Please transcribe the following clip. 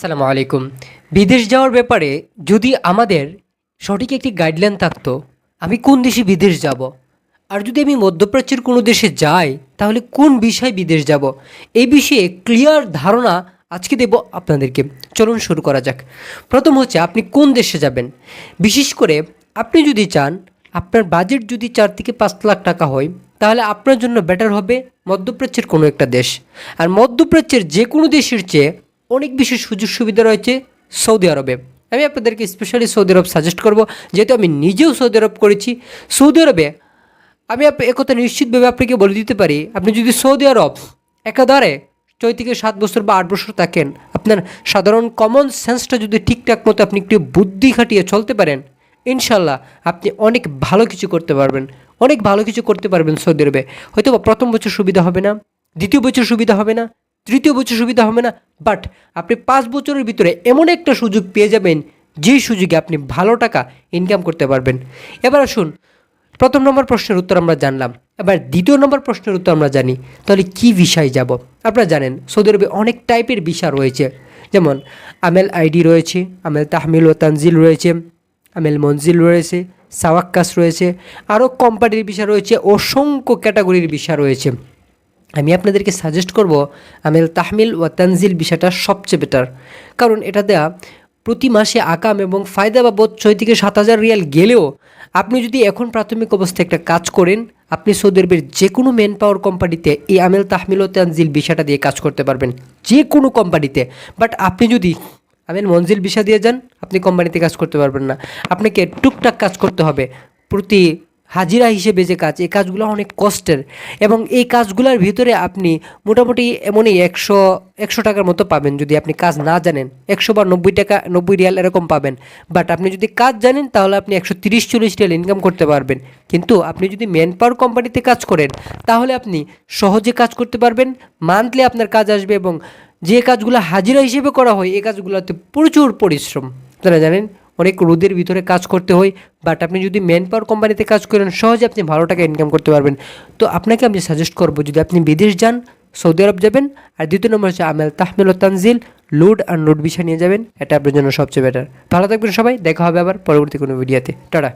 আসসালামু আলাইকুম। বিদেশ যাওয়ার ব্যাপারে যদি আমাদের সঠিক একটি গাইডলাইন থাকতো, আমি কোন দেশে বিদেশ যাব, আর যদি আমি মধ্যপ্রাচ্যের কোনো দেশে যাই তাহলে কোন বিষয়ে বিদেশ যাব, এই বিষয়ে ক্লিয়ার ধারণা আজকে দেব আপনাদেরকে। চলুন শুরু করা যাক। প্রথম হচ্ছে আপনি কোন দেশে যাবেন। বিশেষ করে আপনি যদি চান আপনার বাজেট যদি 4 থেকে 5 লাখ টাকা হয়, তাহলে আপনার জন্য বেটার হবে মধ্যপ্রাচ্যের কোনো একটা দেশ। আর মধ্যপ্রাচ্যের যে কোনো দেশের চেয়ে অনেক বেশি সুযোগ সুবিধা রয়েছে সৌদি আরবে। আমি আপনাদেরকে স্পেশালি সৌদি আরব সাজেস্ট করব, যেহেতু আমি নিজেও সৌদি আরব করেছি। সৌদি আরবে আমি একথা নিশ্চিতভাবে আপনাকে বলে দিতে পারি, আপনি যদি সৌদি আরব একাধারে 6 থেকে 7 বছর বা 8 বছর থাকেন, আপনার সাধারণ কমন সেন্সটা যদি ঠিকঠাক মতো আপনি একটু বুদ্ধি খাটিয়ে চলতে পারেন, ইনশাল্লাহ আপনি অনেক ভালো কিছু করতে পারবেন। অনেক ভালো কিছু করতে পারবেন সৌদি আরবে। হয়তো বা প্রথম বছর সুবিধা হবে না, দ্বিতীয় বছর সুবিধা হবে না, তৃতীয় বছর সুবিধা হবে না, বাট আপনি 5 বছরের ভিতরে এমন একটা সুযোগ পেয়ে যাবেন যেই সুযোগে আপনি ভালো টাকা ইনকাম করতে পারবেন। এবার আসুন, প্রথম নম্বর প্রশ্নের উত্তর আমরা জানলাম, এবার দ্বিতীয় নম্বর প্রশ্নের উত্তর আমরা জানি। তাহলে কি ভিসায় যাব? আপনারা জানেন সৌদি আরবে অনেক টাইপের ভিসা রয়েছে, যেমন আমেল আইডি রয়েছে, আমেল তাহমিল ও তানজিল রয়েছে, আমেল মঞ্জিল রয়েছে, সাওয়াক্কাস রয়েছে, আরও কোম্পানির ভিসা রয়েছে, অসংখ্য ক্যাটাগরির ভিসা রয়েছে। আমি আপনাদেরকে সাজেস্ট করব আমেল তাহমিল ও তানজিল ভিসাটা সবচেয়ে বেটার, কারণ এটা দেয়া প্রতি মাসে আকাম এবং ফায়দা বাবদ 6 থেকে 7 হাজার রিয়াল গেলেও আপনি যদি এখন প্রাথমিক অবস্থায় একটা কাজ করেন, আপনি সৌদি আরবের যে কোনো ম্যান পাওয়ার কোম্পানিতে এই আমেল তাহমিল ও তানজিল ভিসাটা দিয়ে কাজ করতে পারবেন, যে কোনো কোম্পানিতে। বাট আপনি যদি আমেল মঞ্জিল ভিসা দিয়ে যান, আপনি কোম্পানিতে কাজ করতে পারবেন না। আপনাকে টুকটাক কাজ করতে হবে, প্রতি হাজিরা হিসেবে যে কাজ, এই কাজগুলো অনেক কষ্টের, এবং এই কাজগুলোর ভিতরে আপনি মোটামুটি এমনই 100 টাকার মতো পাবেন। যদি আপনি কাজ না জানেন 100 বা 90 টাকা, 90 রিয়াল এরকম পাবেন। বাট আপনি যদি কাজ জানেন তাহলে আপনি 130-40 রিয়াল ইনকাম করতে পারবেন। কিন্তু আপনি যদি ম্যান পাওয়ার কোম্পানিতে কাজ করেন তাহলে আপনি সহজে কাজ করতে পারবেন, মান্থলি আপনার কাজ আসবে, এবং যে কাজগুলো হাজিরা হিসেবে করা হয় এই কাজগুলোতে প্রচুর পরিশ্রম। আপনারা জানেন অনেক রোদের ভিতরে কাজ করতে হয়। বাট আপনি যদি ম্যান পাওয়ার কোম্পানিতে কাজ করেন সহজে আপনি ভালো টাকা ইনকাম করতে পারবেন। তো আপনাকে আমি সাজেস্ট করবো, যদি আপনি বিদেশ যান সৌদি আরব যাবেন, আর দ্বিতীয় নম্বর হচ্ছে আমেল তাহমিল ও তানজিল লোড আর নোট ভিসা নিয়ে যাবেন, এটা আপনার জন্য সবচেয়ে বেটার। ভালো থাকবেন সবাই, দেখা হবে আবার পরবর্তী কোনো ভিডিওতে। টাটা।